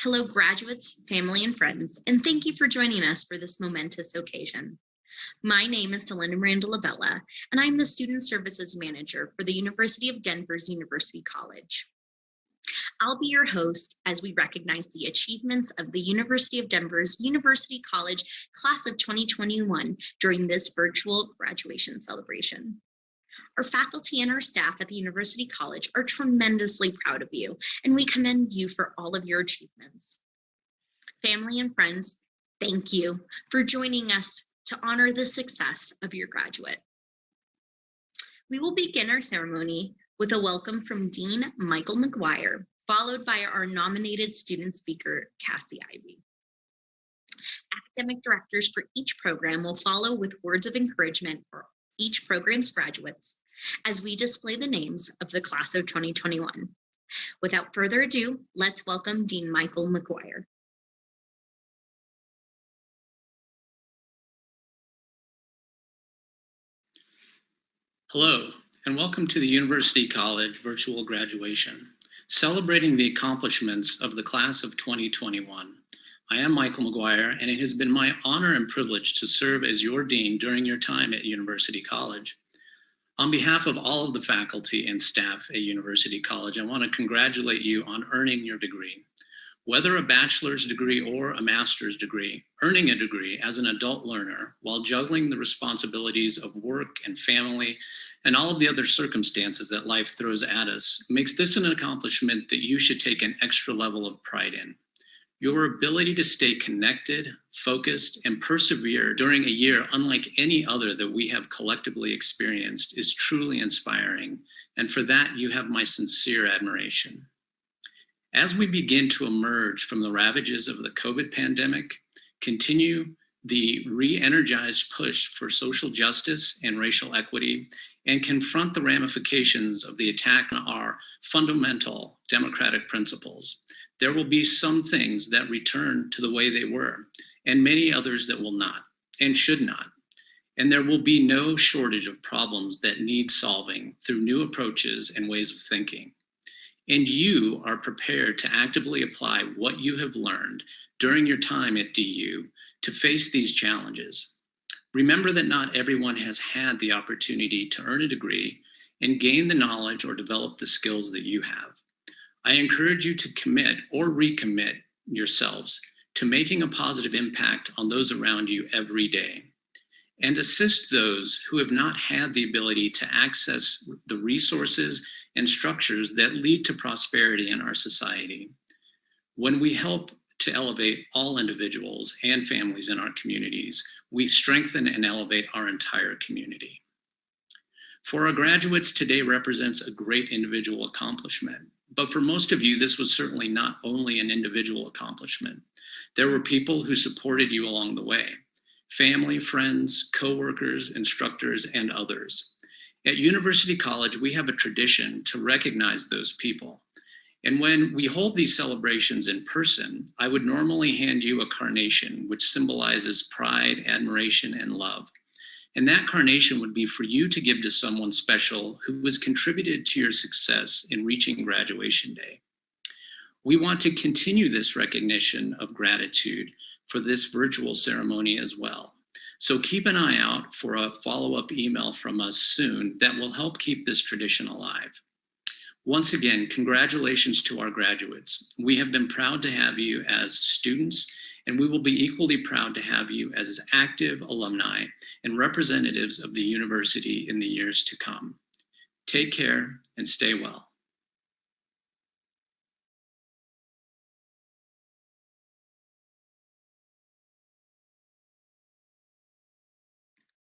Hello, graduates, family, and friends, and thank you for joining us for this momentous occasion. My name is Celinda Miranda Labella, and I'm the Student Services Manager for the University of Denver's University College. I'll be your host as we recognize the achievements of the University of Denver's University College Class of 2021 during this virtual graduation celebration. Our faculty and our staff at the University College are tremendously proud of you, and we commend you for all of your achievements. Family and friends, thank you for joining us to honor the success of your graduate. We will begin our ceremony with a welcome from Dean Michael McGuire, followed by our nominated student speaker, Cassie Ivy. Academic directors for each program will follow with words of encouragement for each program's graduates as we display the names of the class of 2021. Without further ado, let's welcome Dean Michael McGuire. Hello, and welcome to the University College virtual graduation, celebrating the accomplishments of the class of 2021. I am Michael McGuire, and it has been my honor and privilege to serve as your dean during your time at University College. On behalf of all of the faculty and staff at University College, I want to congratulate you on earning your degree. Whether a bachelor's degree or a master's degree, earning a degree as an adult learner while juggling the responsibilities of work and family and all of the other circumstances that life throws at us makes this an accomplishment that you should take an extra level of pride in. Your ability to stay connected, focused, and persevere during a year unlike any other that we have collectively experienced is truly inspiring, and for that you have my sincere admiration. As we begin to emerge from the ravages of the COVID pandemic, continue the re-energized push for social justice and racial equity, and confront the ramifications of the attack on our fundamental democratic principles, there will be some things that return to the way they were, and many others that will not and should not. And there will be no shortage of problems that need solving through new approaches and ways of thinking. And you are prepared to actively apply what you have learned during your time at DU to face these challenges. Remember that not everyone has had the opportunity to earn a degree and gain the knowledge or develop the skills that you have. I encourage you to commit or recommit yourselves to making a positive impact on those around you every day, and assist those who have not had the ability to access the resources and structures that lead to prosperity in our society. When we help to elevate all individuals and families in our communities, we strengthen and elevate our entire community. For our graduates, today represents a great individual accomplishment. But for most of you, this was certainly not only an individual accomplishment. There were people who supported you along the way: family, friends, coworkers, instructors, and others. At University College, we have a tradition to recognize those people. And when we hold these celebrations in person, I would normally hand you a carnation, which symbolizes pride, admiration, and love. And that carnation would be for you to give to someone special who has contributed to your success in reaching graduation day. We want to continue this recognition of gratitude for this virtual ceremony as well. So keep an eye out for a follow-up email from us soon that will help keep this tradition alive. Once again, congratulations to our graduates. We have been proud to have you as students, and we will be equally proud to have you as active alumni and representatives of the university in the years to come. Take care and stay well.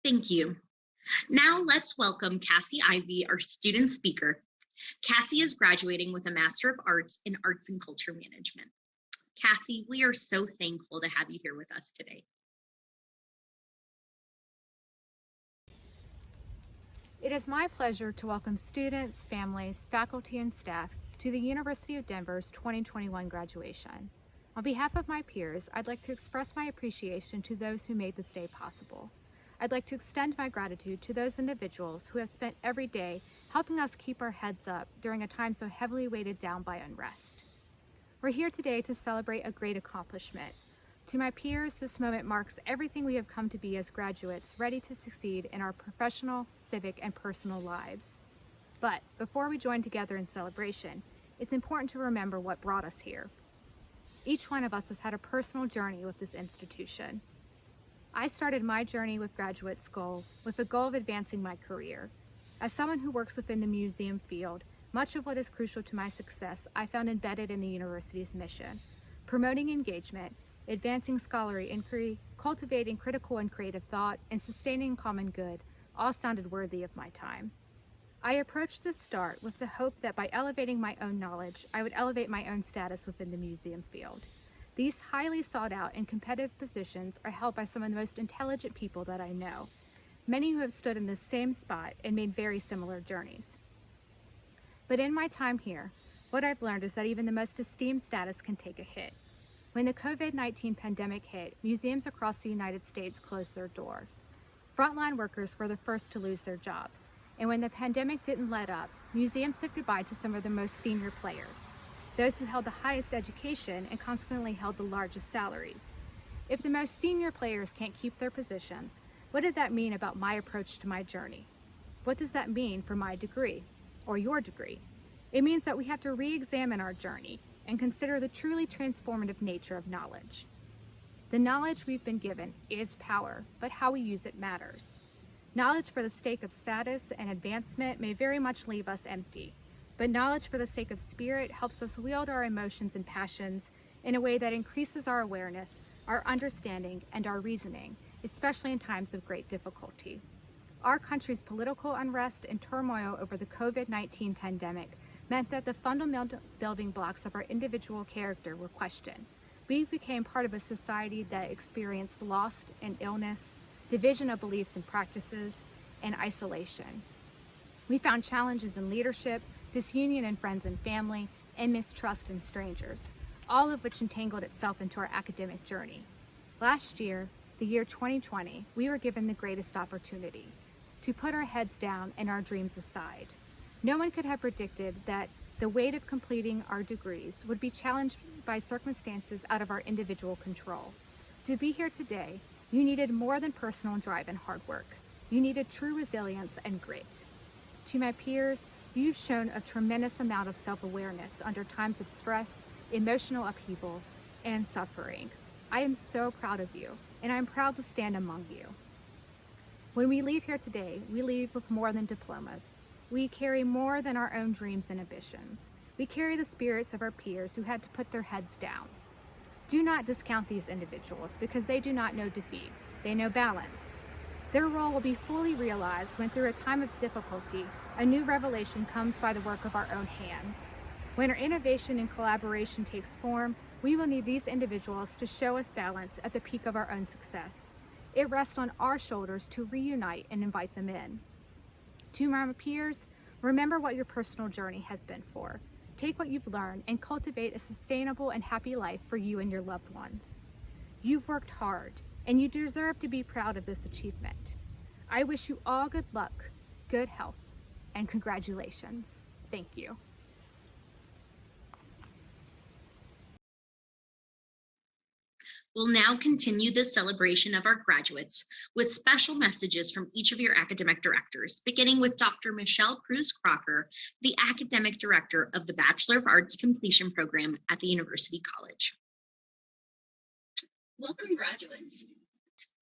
Thank you. Now let's welcome Cassie Ivy, our student speaker. Cassie is graduating with a Master of Arts in Arts and Culture Management. Cassie, we are so thankful to have you here with us today. It is my pleasure to welcome students, families, faculty, and staff to the University of Denver's 2021 graduation. On behalf of my peers, I'd like to express my appreciation to those who made this day possible. I'd like to extend my gratitude to those individuals who have spent every day helping us keep our heads up during a time so heavily weighted down by unrest. We're here today to celebrate a great accomplishment. To my peers, this moment marks everything we have come to be as graduates, ready to succeed in our professional, civic, and personal lives. But before we join together in celebration, it's important to remember what brought us here. Each one of us has had a personal journey with this institution. I started my journey with graduate school with the goal of advancing my career. As someone who works within the museum field, much of what is crucial to my success I found embedded in the university's mission: promoting engagement, advancing scholarly inquiry, cultivating critical and creative thought, and sustaining common good all sounded worthy of my time. I approached this start with the hope that by elevating my own knowledge, I would elevate my own status within the museum field. These highly sought out and competitive positions are held by some of the most intelligent people that I know, many who have stood in the same spot and made very similar journeys. But in my time here, what I've learned is that even the most esteemed status can take a hit. When the COVID-19 pandemic hit, museums across the United States closed their doors. Frontline workers were the first to lose their jobs. And when the pandemic didn't let up, museums said goodbye to some of the most senior players, those who held the highest education and consequently held the largest salaries. If the most senior players can't keep their positions, what did that mean about my approach to my journey? What does that mean for my degree, or your degree? It means that we have to re-examine our journey and consider the truly transformative nature of knowledge. The knowledge we've been given is power, but how we use it matters. Knowledge for the sake of status and advancement may very much leave us empty, but knowledge for the sake of spirit helps us wield our emotions and passions in a way that increases our awareness, our understanding, and our reasoning, especially in times of great difficulty. Our country's political unrest and turmoil over the COVID-19 pandemic meant that the fundamental building blocks of our individual character were questioned. We became part of a society that experienced loss and illness, division of beliefs and practices, and isolation. We found challenges in leadership, disunion in friends and family, and mistrust in strangers, all of which entangled itself into our academic journey. Last year, the year 2020, we were given the greatest opportunity to put our heads down and our dreams aside. No one could have predicted that the weight of completing our degrees would be challenged by circumstances out of our individual control. To be here today, you needed more than personal drive and hard work. You needed true resilience and grit. To my peers, you've shown a tremendous amount of self-awareness under times of stress, emotional upheaval, and suffering. I am so proud of you, and I'm proud to stand among you. When we leave here today, we leave with more than diplomas. We carry more than our own dreams and ambitions. We carry the spirits of our peers who had to put their heads down. Do not discount these individuals because they do not know defeat. They know balance. Their role will be fully realized when, through a time of difficulty, a new revelation comes by the work of our own hands. When our innovation and collaboration takes form, we will need these individuals to show us balance at the peak of our own success. It rests on our shoulders to reunite and invite them in. To my peers, remember what your personal journey has been for. Take what you've learned and cultivate a sustainable and happy life for you and your loved ones. You've worked hard, and you deserve to be proud of this achievement. I wish you all good luck, good health, and congratulations. Thank you. We'll now continue the celebration of our graduates with special messages from each of your academic directors, beginning with Dr. Michelle Cruz Crocker, the Academic Director of the Bachelor of Arts Completion Program at the University College. Welcome, graduates.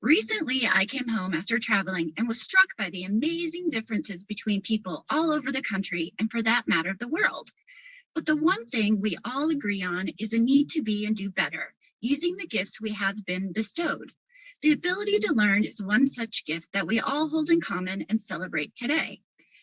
Recently, I came home after traveling and was struck by the amazing differences between people all over the country and, for that matter, the world. But the one thing we all agree on is a need to be and do better, using the gifts we have been bestowed. The ability to learn is one such gift that we all hold in common and celebrate today.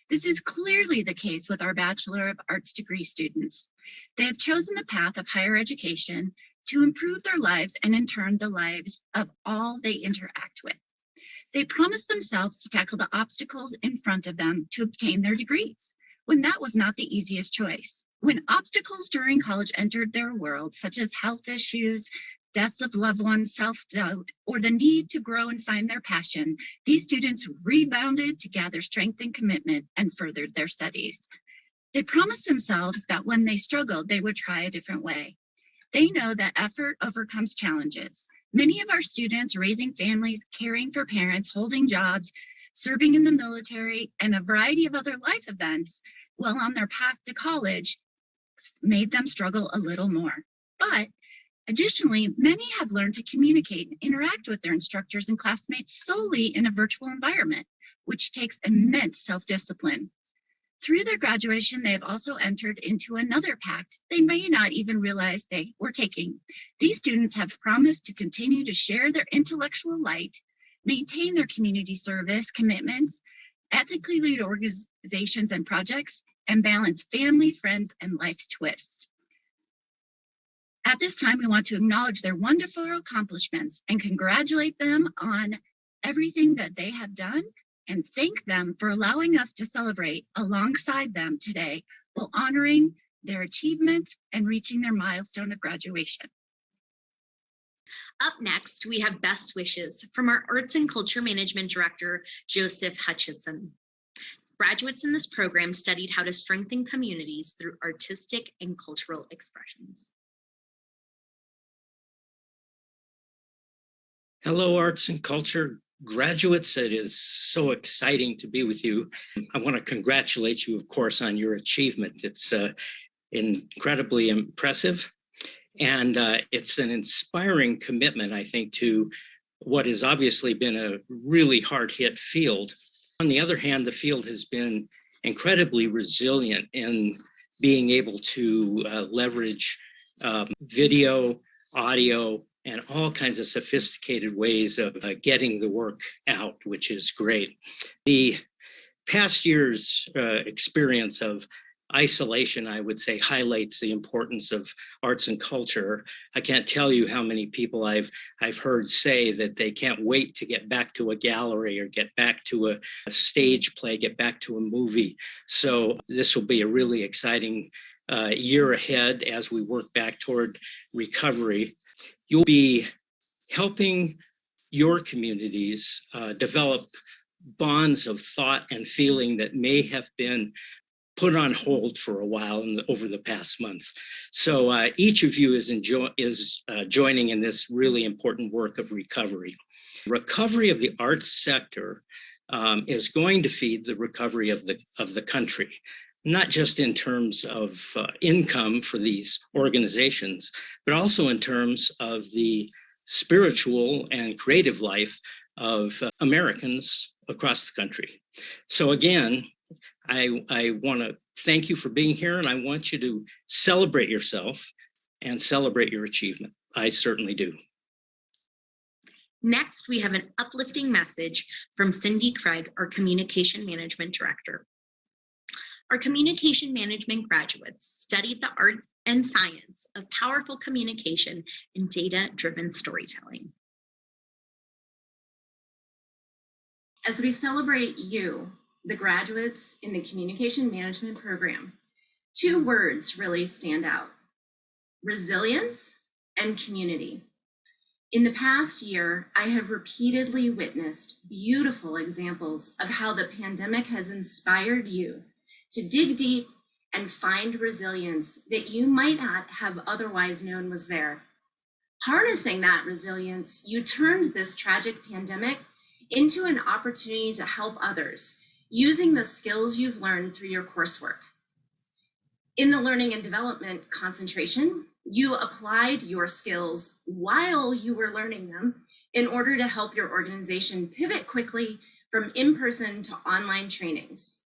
This is clearly the case with our Bachelor of Arts degree students. They have chosen the path of higher education to improve their lives and in turn the lives of all they interact with. They promised themselves to tackle the obstacles in front of them to obtain their degrees, when that was not the easiest choice. When obstacles during college entered their world, such as health issues, deaths of loved ones, self-doubt, or the need to grow and find their passion, these students rebounded to gather strength and commitment and furthered their studies. They promised themselves that when they struggled, they would try a different way. They know that effort overcomes challenges. Many of our students raising families, caring for parents, holding jobs, serving in the military, and a variety of other life events while on their path to college made them struggle a little more. But additionally, many have learned to communicate and interact with their instructors and classmates solely in a virtual environment, which takes immense self-discipline. Through their graduation, they have also entered into another pact they may not even realize they were taking. These students have promised to continue to share their intellectual light, maintain their community service commitments, ethically lead organizations and projects, and balance family, friends, and life's twists. At this time, we want to acknowledge their wonderful accomplishments and congratulate them on everything that they have done and thank them for allowing us to celebrate alongside them today while honoring their achievements and reaching their milestone of graduation. Up next, we have best wishes from our Arts and Culture Management Director, Joseph Hutchinson. Graduates in this program studied how to strengthen communities through artistic and cultural expressions. Hello, arts and culture graduates. It is so exciting to be with you. I want to congratulate you, of course, on your achievement. It's incredibly impressive, and it's an inspiring commitment, I think, to what has obviously been a really hard-hit field. On the other hand, the field has been incredibly resilient in being able to leverage video, audio, and all kinds of sophisticated ways of getting the work out, which is great. The past year's experience of isolation, I would say, highlights the importance of arts and culture. I can't tell you how many people I've heard say that they can't wait to get back to a gallery or get back to a stage play, get back to a movie. So this will be a really exciting year ahead as we work back toward recovery. You'll be helping your communities develop bonds of thought and feeling that may have been put on hold for a while over the past months. So each of you is joining in this really important work of recovery. Recovery of the arts sector is going to feed the recovery of the country, not just in terms of income for these organizations, but also in terms of the spiritual and creative life of Americans across the country. So again, I want to thank you for being here, and I want you to celebrate yourself and celebrate your achievement. I certainly do. Next, we have an uplifting message from Cindy Craig, our Communication Management Director. Our communication management graduates studied the art and science of powerful communication and data-driven storytelling. As we celebrate you, the graduates in the communication management program, two words really stand out: resilience and community. In the past year, I have repeatedly witnessed beautiful examples of how the pandemic has inspired you to dig deep and find resilience that you might not have otherwise known was there. Harnessing that resilience, you turned this tragic pandemic into an opportunity to help others using the skills you've learned through your coursework. In the learning and development concentration, you applied your skills while you were learning them in order to help your organization pivot quickly from in-person to online trainings.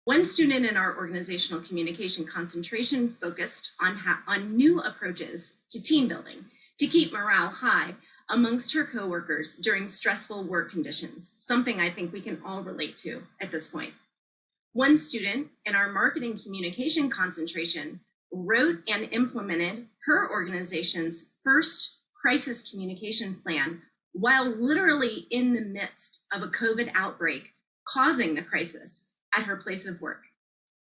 One student in our organizational communication concentration focused on new approaches to team building to keep morale high amongst her coworkers during stressful work conditions, something I think we can all relate to at this point. One student in our marketing communication concentration wrote and implemented her organization's first crisis communication plan while literally in the midst of a COVID outbreak causing the crisis at her place of work.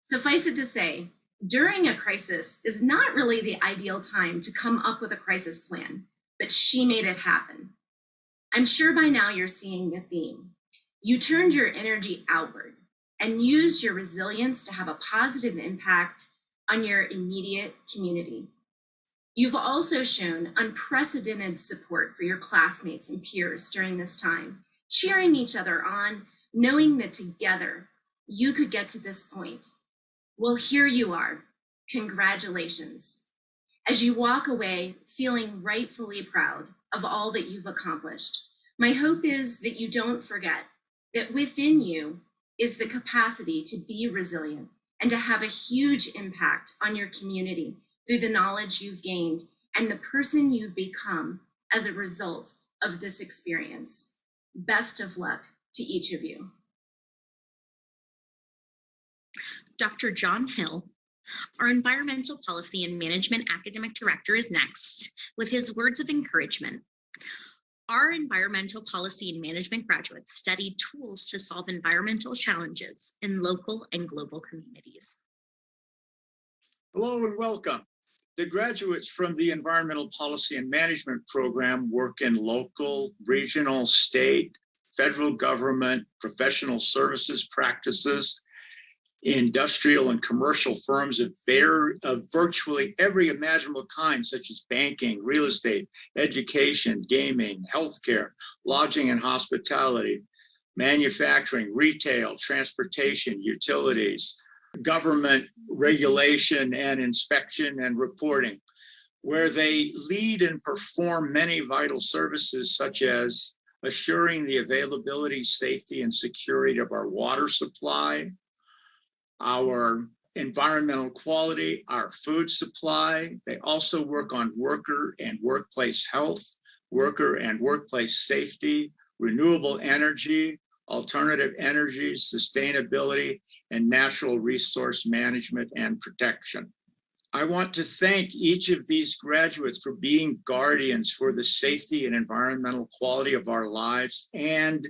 Suffice it to say, during a crisis is not really the ideal time to come up with a crisis plan, but she made it happen. I'm sure by now you're seeing the theme. You turned your energy outward and used your resilience to have a positive impact on your immediate community. You've also shown unprecedented support for your classmates and peers during this time, cheering each other on, knowing that together you could get to this point. Well, here you are. Congratulations. As you walk away feeling rightfully proud of all that you've accomplished, my hope is that you don't forget that within you is the capacity to be resilient and to have a huge impact on your community through the knowledge you've gained and the person you've become as a result of this experience. Best of luck to each of you. Dr. John Hill, our Environmental Policy and Management Academic Director, is next with his words of encouragement. Our environmental policy and management graduates studied tools to solve environmental challenges in local and global communities. Hello and welcome. The graduates from the Environmental Policy and Management program work in local, regional, state, federal government, professional services practices, industrial and commercial firms of virtually every imaginable kind, such as banking, real estate, education, gaming, healthcare, lodging and hospitality, manufacturing, retail, transportation, utilities, government regulation and inspection and reporting, where they lead and perform many vital services such as assuring the availability, safety, and security of our water supply, our environmental quality, our food supply. They also work on worker and workplace health, worker and workplace safety, renewable energy, alternative energies, sustainability, and natural resource management and protection. I want to thank each of these graduates for being guardians for the safety and environmental quality of our lives and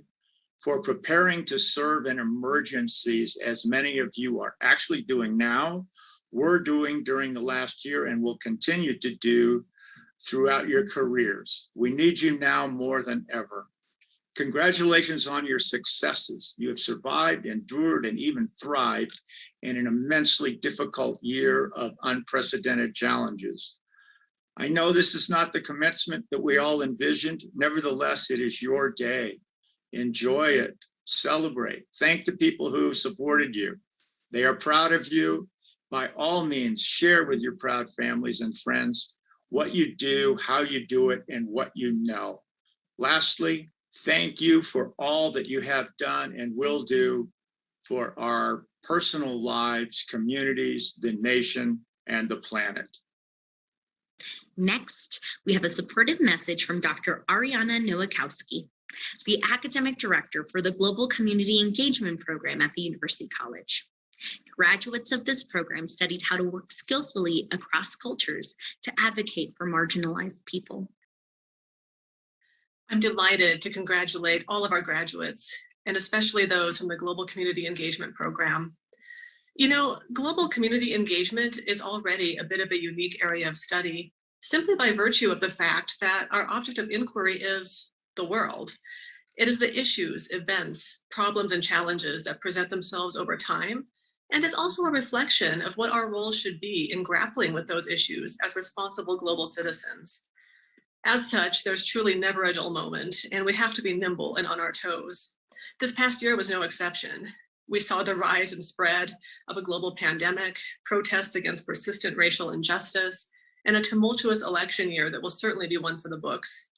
for preparing to serve in emergencies, as many of you are actually doing now, were doing during the last year, and will continue to do throughout your careers. We need you now more than ever. Congratulations on your successes. You have survived, endured, and even thrived in an immensely difficult year of unprecedented challenges. I know this is not the commencement that we all envisioned. Nevertheless, it is your day. Enjoy it, celebrate, thank the people who supported you. They are proud of you. By all means, share with your proud families and friends what you do, how you do it, and what you know. Lastly, thank you for all that you have done and will do for our personal lives, communities, the nation, and the planet. Next, we have a supportive message from Dr. Ariana Nowakowski, the Academic Director for the Global Community Engagement Program at the University College. Graduates of this program studied how to work skillfully across cultures to advocate for marginalized people. I'm delighted to congratulate all of our graduates, and especially those from the Global Community Engagement Program. You know, global community engagement is already a bit of a unique area of study, simply by virtue of the fact that our object of inquiry is the world. It is the issues, events, problems, and challenges that present themselves over time, and is also a reflection of what our role should be in grappling with those issues as responsible global citizens. As such, there's truly never a dull moment, and we have to be nimble and on our toes. This past year was no exception. We saw the rise and spread of a global pandemic, protests against persistent racial injustice, and a tumultuous election year that will certainly be one for the books.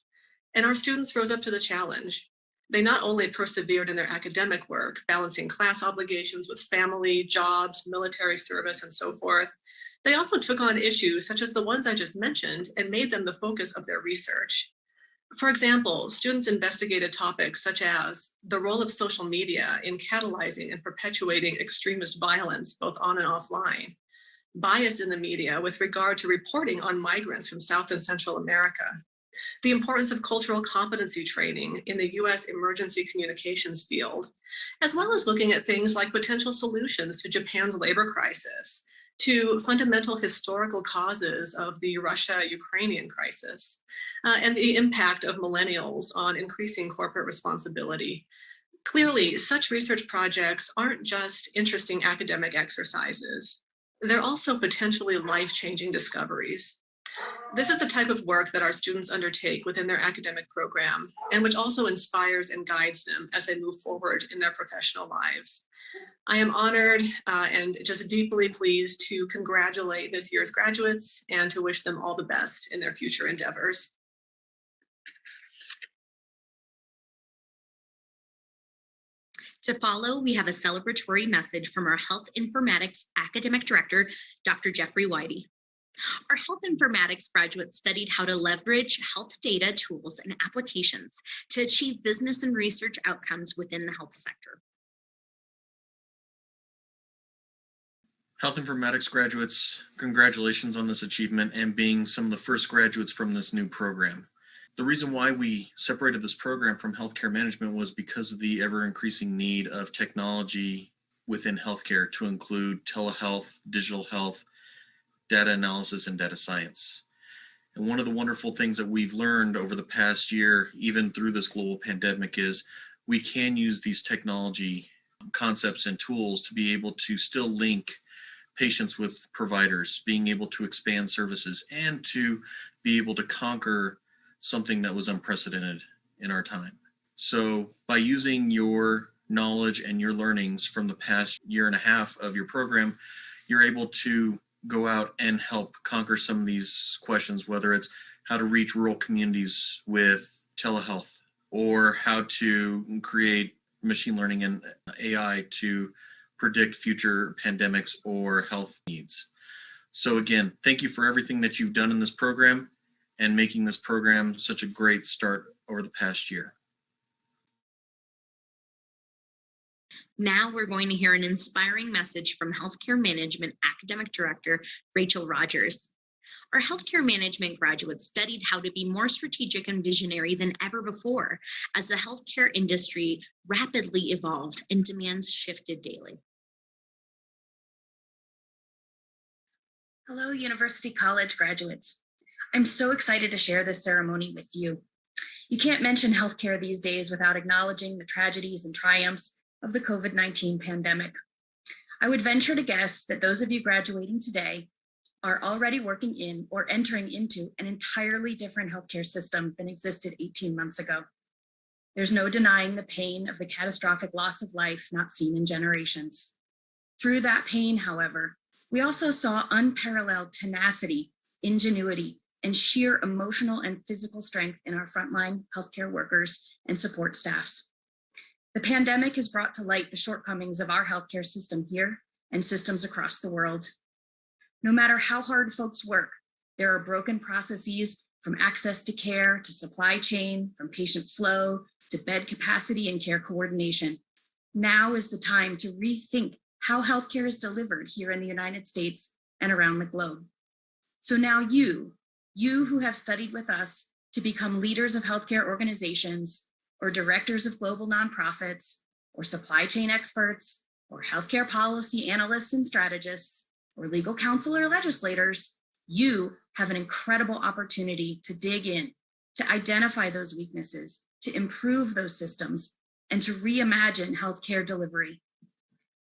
And our students rose up to the challenge. They not only persevered in their academic work, balancing class obligations with family, jobs, military service, and so forth, they also took on issues such as the ones I just mentioned and made them the focus of their research. For example, students investigated topics such as the role of social media in catalyzing and perpetuating extremist violence, both on and offline, bias in the media with regard to reporting on migrants from South and Central America, the importance of cultural competency training in the US emergency communications field, as well as looking at things like potential solutions to Japan's labor crisis to fundamental historical causes of the Russia-Ukrainian crisis, and the impact of millennials on increasing corporate responsibility. Clearly, such research projects aren't just interesting academic exercises. They're also potentially life-changing discoveries. This is the type of work that our students undertake within their academic program, and which also inspires and guides them as they move forward in their professional lives. I am honored and just deeply pleased to congratulate this year's graduates and to wish them all the best in their future endeavors. To follow, we have a celebratory message from our Health Informatics Academic Director, Dr. Jeffrey Whitey. Our Health Informatics graduates studied how to leverage health data tools and applications to achieve business and research outcomes within the health sector. Health Informatics graduates, congratulations on this achievement and being some of the first graduates from this new program. The reason why we separated this program from healthcare management was because of the ever-increasing need of technology within healthcare to include telehealth, digital health, data analysis, and data science. And one of the wonderful things that we've learned over the past year, even through this global pandemic, is we can use these technology concepts and tools to be able to still link patients with providers, being able to expand services, and to be able to conquer something that was unprecedented in our time. So by using your knowledge and your learnings from the past year and a half of your program, you're able to go out and help conquer some of these questions, whether it's how to reach rural communities with telehealth, or how to create machine learning and AI to predict future pandemics or health needs. So again, thank you for everything that you've done in this program and making this program such a great start over the past year. Now we're going to hear an inspiring message from Healthcare Management Academic Director, Rachel Rogers. Our healthcare management graduates studied how to be more strategic and visionary than ever before as the healthcare industry rapidly evolved and demands shifted daily. Hello, University College graduates. I'm so excited to share this ceremony with you. You can't mention healthcare these days without acknowledging the tragedies and triumphs of the COVID-19 pandemic. I would venture to guess that those of you graduating today are already working in or entering into an entirely different healthcare system than existed 18 months ago. There's no denying the pain of the catastrophic loss of life not seen in generations. Through that pain, however, we also saw unparalleled tenacity, ingenuity, and sheer emotional and physical strength in our frontline healthcare workers and support staffs. The pandemic has brought to light the shortcomings of our healthcare system here and systems across the world. No matter how hard folks work, there are broken processes from access to care to supply chain, from patient flow to bed capacity and care coordination. Now is the time to rethink how healthcare is delivered here in the United States and around the globe. So now you who have studied with us to become leaders of healthcare organizations, or directors of global nonprofits, or supply chain experts, or healthcare policy analysts and strategists, or legal counsel or legislators, you have an incredible opportunity to dig in, to identify those weaknesses, to improve those systems, and to reimagine healthcare delivery.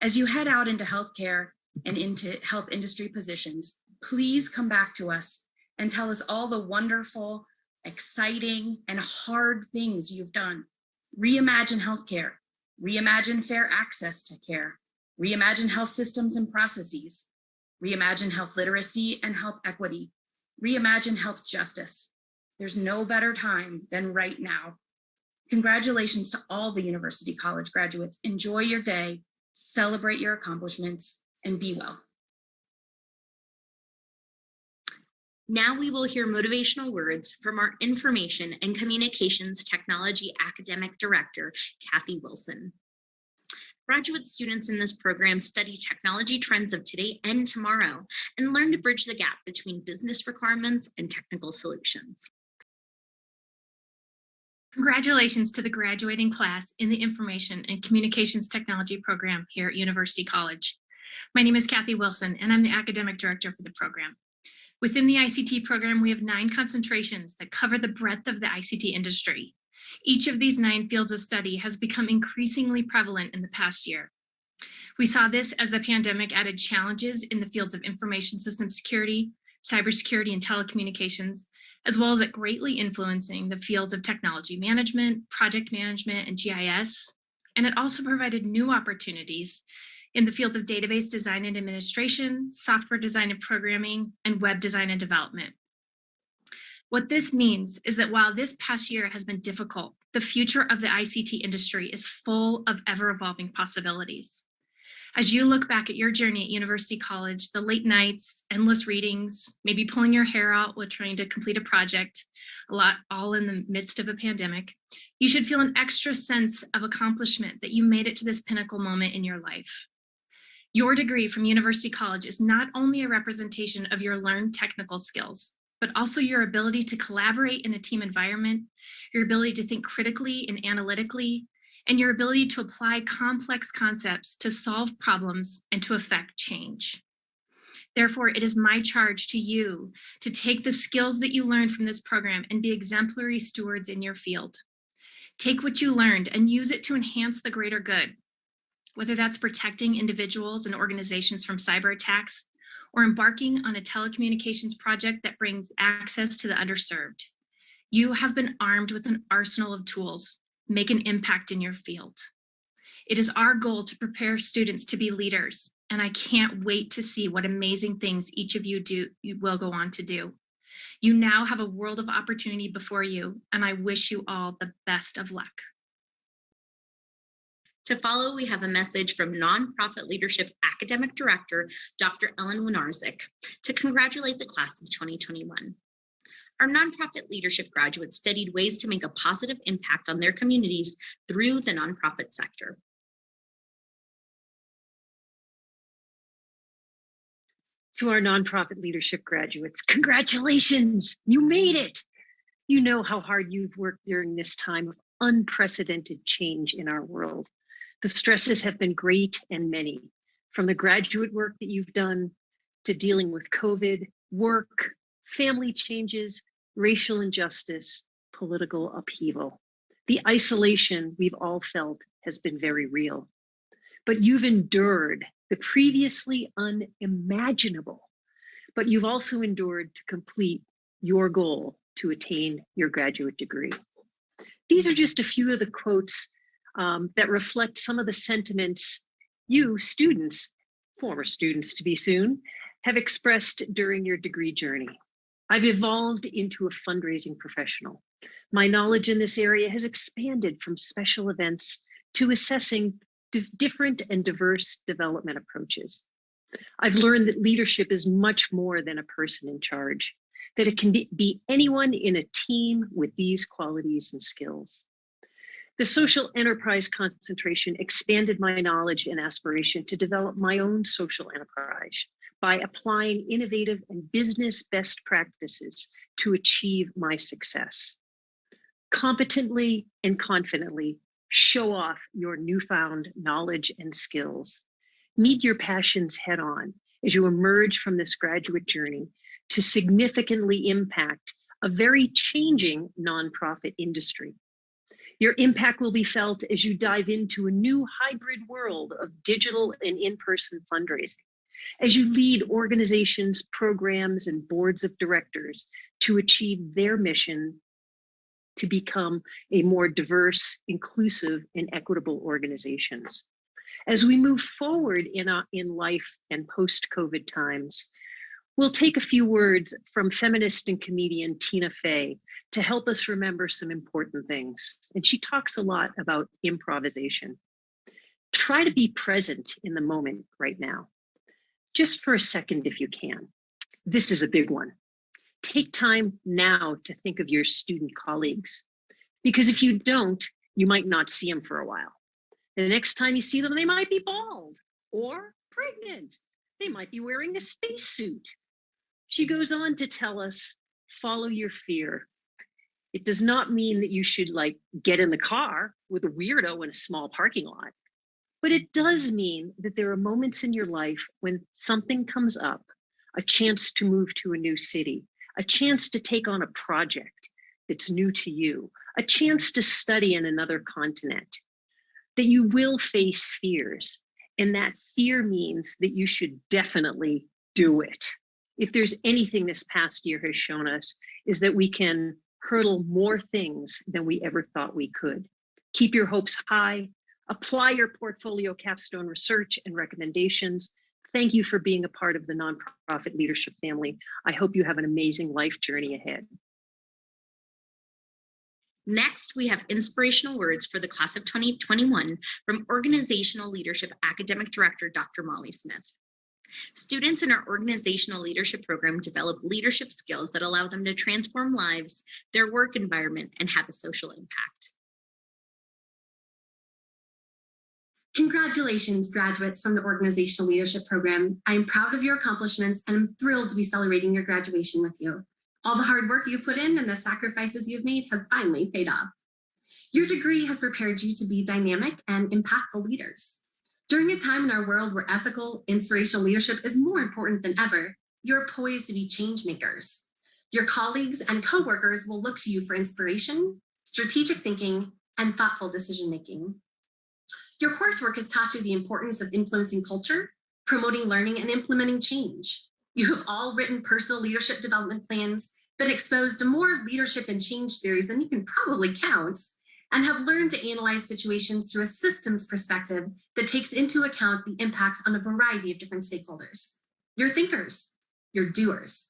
As you head out into healthcare and into health industry positions, please come back to us and tell us all the wonderful, exciting, and hard things you've done. Reimagine healthcare, reimagine fair access to care, reimagine health systems and processes, reimagine health literacy and health equity, reimagine health justice. There's no better time than right now. Congratulations to all the University College graduates. Enjoy your day, celebrate your accomplishments, and be well. Now we will hear motivational words from our Information and Communications Technology Academic Director, Kathy Wilson. Graduate students in this program study technology trends of today and tomorrow and learn to bridge the gap between business requirements and technical solutions. Congratulations to the graduating class in the Information and Communications Technology program here at University College. My name is Kathy Wilson, and I'm the Academic Director for the program. Within the ICT program, we have 9 concentrations that cover the breadth of the ICT industry. Each of these 9 fields of study has become increasingly prevalent in the past year. We saw this as the pandemic added challenges in the fields of information system security, cybersecurity, and telecommunications, as well as it greatly influencing the fields of technology management, project management, and GIS. And it also provided new opportunities in the fields of database design and administration, software design and programming, and web design and development. What this means is that while this past year has been difficult, the future of the ICT industry is full of ever-evolving possibilities. As you look back at your journey at University College, the late nights, endless readings, maybe pulling your hair out while trying to complete a project, all in the midst of a pandemic, you should feel an extra sense of accomplishment that you made it to this pinnacle moment in your life. Your degree from University College is not only a representation of your learned technical skills, but also your ability to collaborate in a team environment, your ability to think critically and analytically, and your ability to apply complex concepts to solve problems and to affect change. Therefore, it is my charge to you to take the skills that you learned from this program and be exemplary stewards in your field. Take what you learned and use it to enhance the greater good, whether that's protecting individuals and organizations from cyber attacks or embarking on a telecommunications project that brings access to the underserved. You have been armed with an arsenal of tools. Make an impact in your field. It is our goal to prepare students to be leaders, and I can't wait to see what amazing things each of you will go on to do. You now have a world of opportunity before you, and I wish you all the best of luck. To follow, we have a message from Nonprofit Leadership Academic Director, Dr. Ellen Winarzik, to congratulate the class of 2021. Our nonprofit leadership graduates studied ways to make a positive impact on their communities through the nonprofit sector. To our nonprofit leadership graduates, congratulations, you made it. You know how hard you've worked during this time of unprecedented change in our world. The stresses have been great and many, from the graduate work that you've done to dealing with COVID, work, family changes, racial injustice, political upheaval. The isolation we've all felt has been very real. But you've endured the previously unimaginable, but you've also endured to complete your goal to attain your graduate degree. These are just a few of the quotes that reflect some of the sentiments you students, former students to be soon, have expressed during your degree journey. I've evolved into a fundraising professional. My knowledge in this area has expanded from special events to assessing different and diverse development approaches. I've learned that leadership is much more than a person in charge, that it can be anyone in a team with these qualities and skills. The social enterprise concentration expanded my knowledge and aspiration to develop my own social enterprise by applying innovative and business best practices to achieve my success. Competently and confidently show off your newfound knowledge and skills. Meet your passions head on as you emerge from this graduate journey to significantly impact a very changing nonprofit industry. Your impact will be felt as you dive into a new hybrid world of digital and in-person fundraising, as you lead organizations, programs, and boards of directors to achieve their mission to become a more diverse, inclusive, and equitable organizations. As we move forward in life and post-COVID times, we'll take a few words from feminist and comedian Tina Fey to help us remember some important things. And she talks a lot about improvisation. Try to be present in the moment right now, just for a second if you can. This is a big one. Take time now to think of your student colleagues, because if you don't, you might not see them for a while. The next time you see them, they might be bald or pregnant. They might be wearing a spacesuit. She goes on to tell us, follow your fear. It does not mean that you should get in the car with a weirdo in a small parking lot. But it does mean that there are moments in your life when something comes up, a chance to move to a new city, a chance to take on a project that's new to you, a chance to study in another continent, that you will face fears. And that fear means that you should definitely do it. If there's anything this past year has shown us, is that we can hurdle more things than we ever thought we could. Keep your hopes high, apply your portfolio capstone research and recommendations. Thank you for being a part of the nonprofit leadership family. I hope you have an amazing life journey ahead. Next, we have inspirational words for the class of 2021 from Organizational Leadership Academic Director, Dr. Molly Smith. Students in our organizational leadership program develop leadership skills that allow them to transform lives, their work environment, and have a social impact. Congratulations, graduates from the Organizational Leadership Program. I am proud of your accomplishments and I'm thrilled to be celebrating your graduation with you. All the hard work you put in and the sacrifices you've made have finally paid off. Your degree has prepared you to be dynamic and impactful leaders. During a time in our world where ethical, inspirational leadership is more important than ever, you're poised to be change makers. Your colleagues and coworkers will look to you for inspiration, strategic thinking, and thoughtful decision-making. Your coursework has taught you the importance of influencing culture, promoting learning, and implementing change. You have all written personal leadership development plans, been exposed to more leadership and change theories than you can probably count, and have learned to analyze situations through a systems perspective that takes into account the impact on a variety of different stakeholders. You're thinkers, you're doers.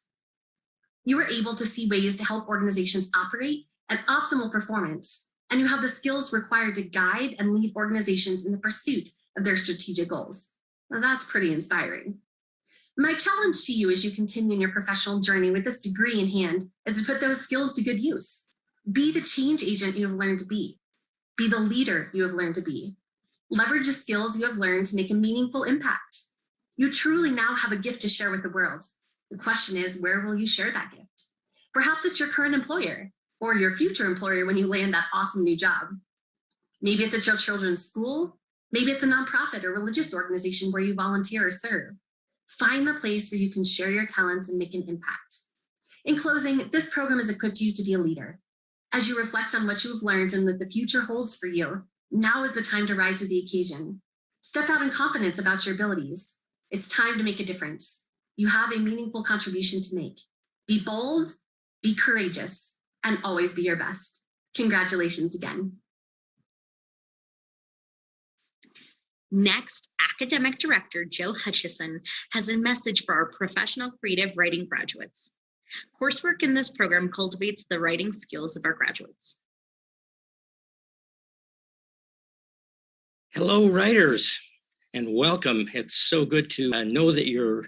You are able to see ways to help organizations operate at optimal performance, and you have the skills required to guide and lead organizations in the pursuit of their strategic goals. Now, that's pretty inspiring. My challenge to you as you continue in your professional journey with this degree in hand is to put those skills to good use. Be the change agent you have learned to be. Be the leader you have learned to be. Leverage the skills you have learned to make a meaningful impact. You truly now have a gift to share with the world. The question is, where will you share that gift? Perhaps it's your current employer, or your future employer when you land that awesome new job. Maybe it's at your children's school. Maybe it's a nonprofit or religious organization where you volunteer or serve. Find the place where you can share your talents and make an impact. In closing, this program has equipped you to be a leader. As you reflect on what you have learned and what the future holds for you, now is the time to rise to the occasion. Step out in confidence about your abilities. It's time to make a difference. You have a meaningful contribution to make. Be bold, be courageous, and always be your best. Congratulations again. Next, Academic Director Joe Hutchison has a message for our professional creative writing graduates. Coursework in this program cultivates the writing skills of our graduates. Hello, writers, and welcome. It's so good to know that you're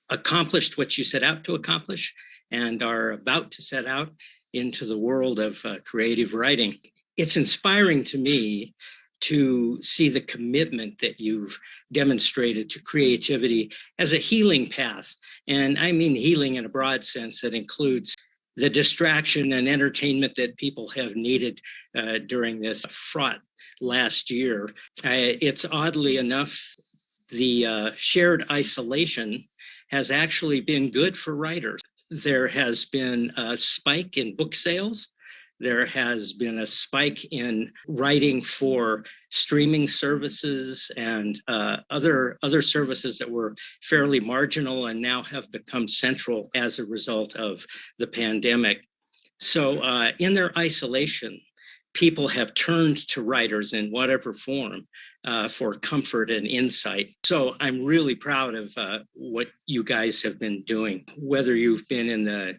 accomplished what you set out to accomplish and are about to set out into the world of creative writing. It's inspiring to me to see the commitment that you've demonstrated to creativity as a healing path. And I mean healing in a broad sense that includes the distraction and entertainment that people have needed during this fraught last year. It's oddly enough, the shared isolation has actually been good for writers. There has been a spike in book sales. There has been a spike in writing for streaming services and other services that were fairly marginal and now have become central as a result of the pandemic. So in their isolation, people have turned to writers in whatever form for comfort and insight. So I'm really proud of what you guys have been doing, whether you've been in the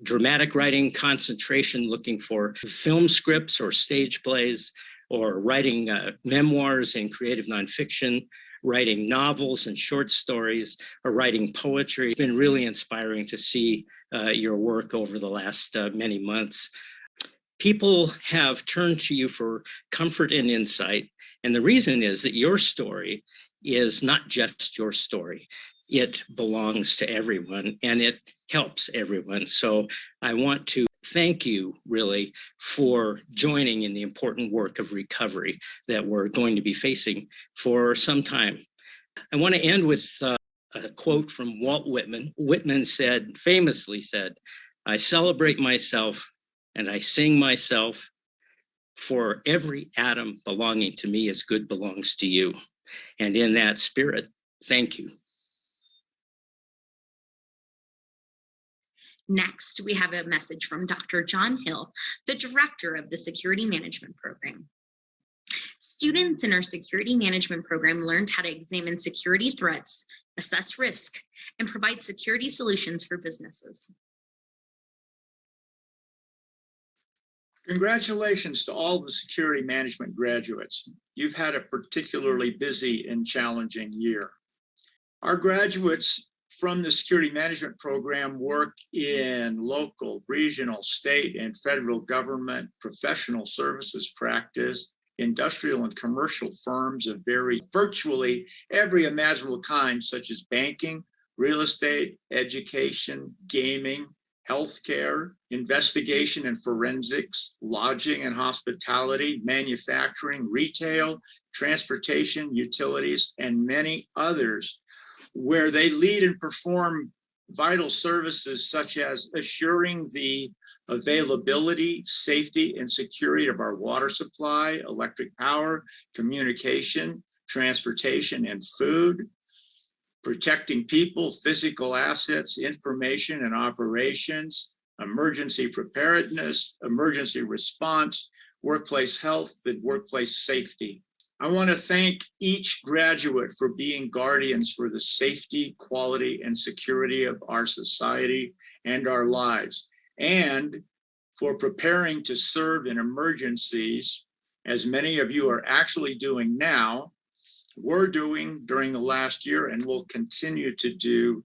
dramatic writing concentration looking for film scripts or stage plays, or writing memoirs and creative nonfiction, writing novels and short stories, or writing poetry. It's been really inspiring to see your work over the last many months. People have turned to you for comfort and insight. And the reason is that your story is not just your story. It belongs to everyone and it helps everyone. So I want to thank you really for joining in the important work of recovery that we're going to be facing for some time. I want to end with a quote from Walt Whitman. Whitman famously said, "I celebrate myself and I sing myself, for every atom belonging to me as good belongs to you." And in that spirit, thank you. Next, we have a message from Dr. John Hill, the director of the Security Management Program. Students in our Security Management Program learned how to examine security threats, assess risk, and provide security solutions for businesses. Congratulations to all the security management graduates. You've had a particularly busy and challenging year. Our graduates from the security management program work in local, regional, state, and federal government, professional services practice, industrial and commercial firms of virtually every imaginable kind, such as banking, real estate, education, gaming, healthcare, investigation and forensics, lodging and hospitality, manufacturing, retail, transportation, utilities, and many others, where they lead and perform vital services such as assuring the availability, safety, and security of our water supply, electric power, communication, transportation, and food, protecting people, physical assets, information and operations, emergency preparedness, emergency response, workplace health, and workplace safety. I want to thank each graduate for being guardians for the safety, quality, and security of our society and our lives, and for preparing to serve in emergencies, as many of you are actually doing now, were doing during the last year, and will continue to do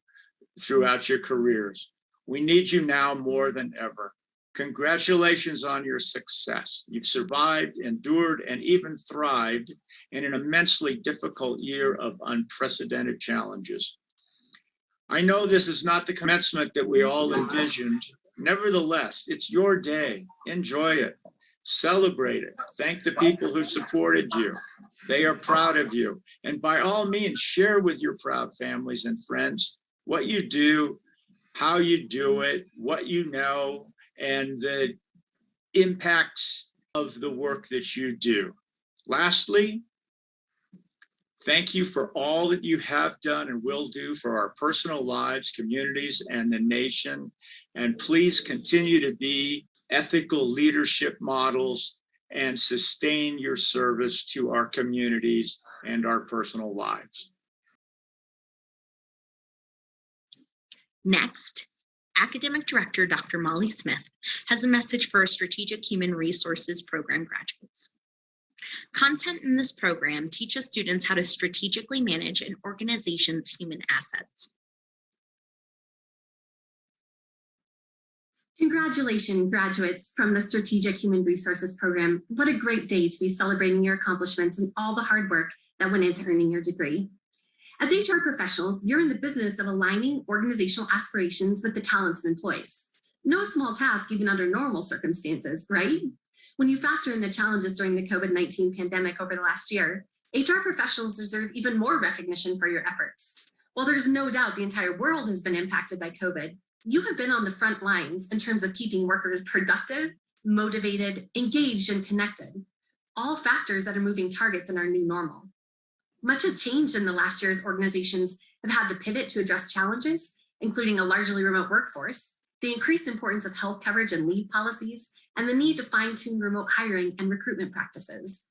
throughout your careers. We need you now more than ever. Congratulations on your success. You've survived, endured, and even thrived in an immensely difficult year of unprecedented challenges. I know this is not the commencement that we all envisioned. Nevertheless, it's your day. Enjoy it. Celebrate it. Thank the people who supported you. They are proud of you. And by all means, share with your proud families and friends what you do, how you do it, what you know, and the impacts of the work that you do. Lastly, thank you for all that you have done and will do for our personal lives, communities, and the nation. And please continue to be ethical leadership models and sustain your service to our communities and our personal lives. Next, Academic Director Dr. Molly Smith has a message for our Strategic Human Resources Program graduates. Content in this program teaches students how to strategically manage an organization's human assets. Congratulations, graduates from the Strategic Human Resources Program. What a great day to be celebrating your accomplishments and all the hard work that went into earning your degree. As HR professionals, you're in the business of aligning organizational aspirations with the talents of employees. No small task, even under normal circumstances, right? When you factor in the challenges during the COVID-19 pandemic over the last year, HR professionals deserve even more recognition for your efforts. While there's no doubt the entire world has been impacted by COVID, you have been on the front lines in terms of keeping workers productive, motivated, engaged, and connected. All factors that are moving targets in our new normal. Much has changed in the last year as organizations have had to pivot to address challenges, including a largely remote workforce, the increased importance of health coverage and leave policies, and the need to fine-tune remote hiring and recruitment practices.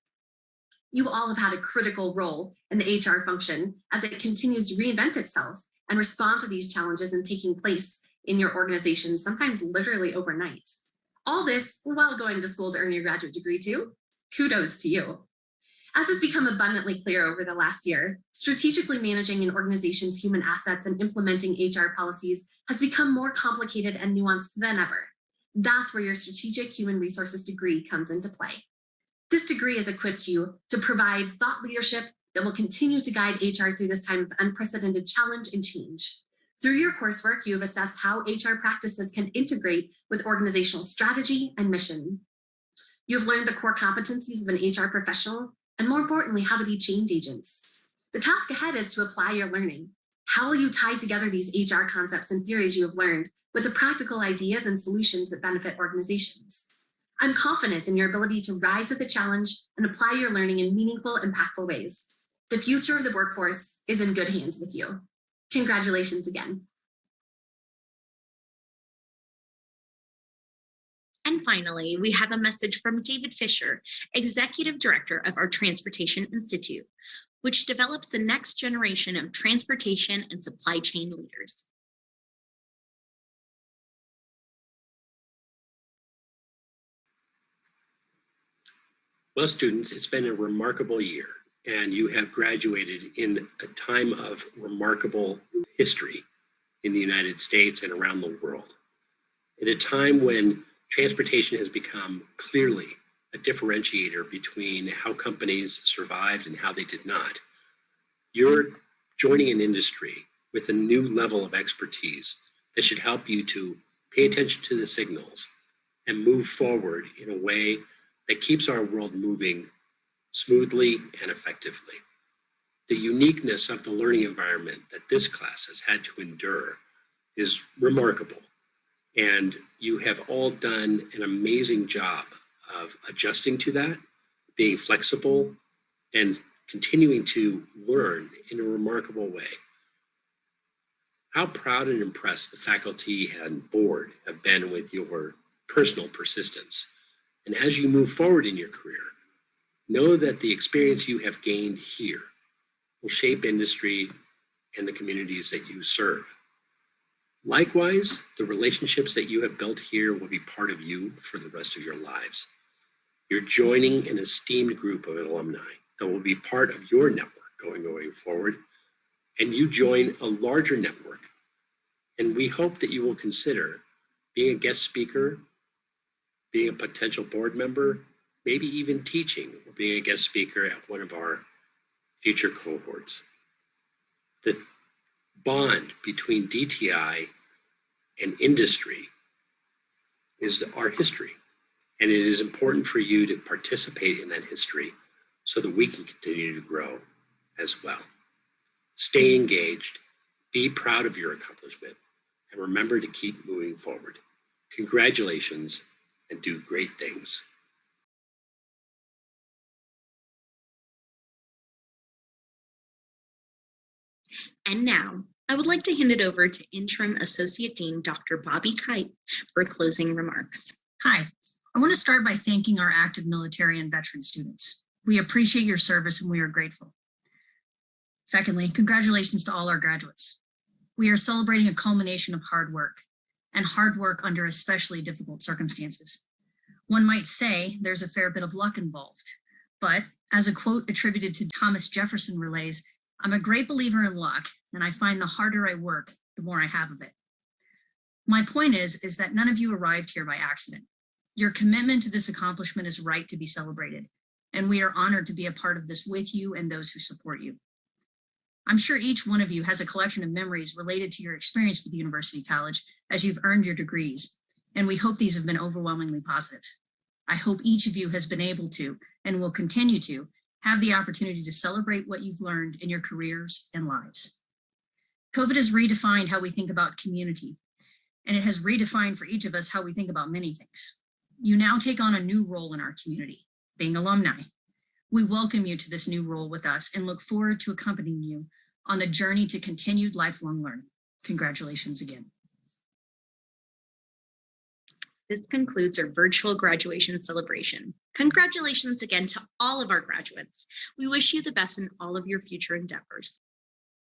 You all have had a critical role in the HR function as it continues to reinvent itself and respond to these challenges and taking place in your organization, sometimes literally overnight. All this while going to school to earn your graduate degree too. Kudos to you. As has become abundantly clear over the last year, strategically managing an organization's human assets and implementing HR policies has become more complicated and nuanced than ever. That's where your Strategic Human Resources degree comes into play. This degree has equipped you to provide thought leadership that will continue to guide HR through this time of unprecedented challenge and change. Through your coursework, you have assessed how HR practices can integrate with organizational strategy and mission. You've learned the core competencies of an HR professional, and more importantly, how to be change agents. The task ahead is to apply your learning. How will you tie together these HR concepts and theories you have learned with the practical ideas and solutions that benefit organizations? I'm confident in your ability to rise to the challenge and apply your learning in meaningful, impactful ways. The future of the workforce is in good hands with you. Congratulations again. And finally, we have a message from David Fisher, Executive Director of our Transportation Institute, which develops the next generation of transportation and supply chain leaders. Well, students, it's been a remarkable year, and you have graduated in a time of remarkable history in the United States and around the world. At a time when transportation has become clearly a differentiator between how companies survived and how they did not. You're joining an industry with a new level of expertise that should help you to pay attention to the signals and move forward in a way that keeps our world moving smoothly and effectively. The uniqueness of the learning environment that this class has had to endure is remarkable. And you have all done an amazing job of adjusting to that, being flexible, and continuing to learn in a remarkable way. How proud and impressed the faculty and board have been with your personal persistence. And as you move forward in your career, know that the experience you have gained here will shape industry and the communities that you serve. Likewise, the relationships that you have built here will be part of you for the rest of your lives. You're joining an esteemed group of alumni that will be part of your network going forward, and you join a larger network. And we hope that you will consider being a guest speaker, being a potential board member, maybe even teaching or being a guest speaker at one of our future cohorts. The bond between DTI and industry is our history. And it is important for you to participate in that history so that we can continue to grow as well. Stay engaged, be proud of your accomplishment, and remember to keep moving forward. Congratulations, and do great things. And now, I would like to hand it over to Interim Associate Dean Dr. Bobby Kite for closing remarks. Hi, I want to start by thanking our active military and veteran students. We appreciate your service and we are grateful. Secondly, congratulations to all our graduates. We are celebrating a culmination of hard work under especially difficult circumstances. One might say there's a fair bit of luck involved, but as a quote attributed to Thomas Jefferson relays, I'm a great believer in luck, and I find the harder I work, the more I have of it. My point is that none of you arrived here by accident. Your commitment to this accomplishment is right to be celebrated, and we are honored to be a part of this with you and those who support you. I'm sure each one of you has a collection of memories related to your experience with University College as you've earned your degrees, and we hope these have been overwhelmingly positive. I hope each of you has been able to, and will continue to, have the opportunity to celebrate what you've learned in your careers and lives. COVID has redefined how we think about community, and it has redefined for each of us how we think about many things. You now take on a new role in our community, being alumni. We welcome you to this new role with us and look forward to accompanying you on the journey to continued lifelong learning. Congratulations again. This concludes our virtual graduation celebration. Congratulations again to all of our graduates. We wish you the best in all of your future endeavors.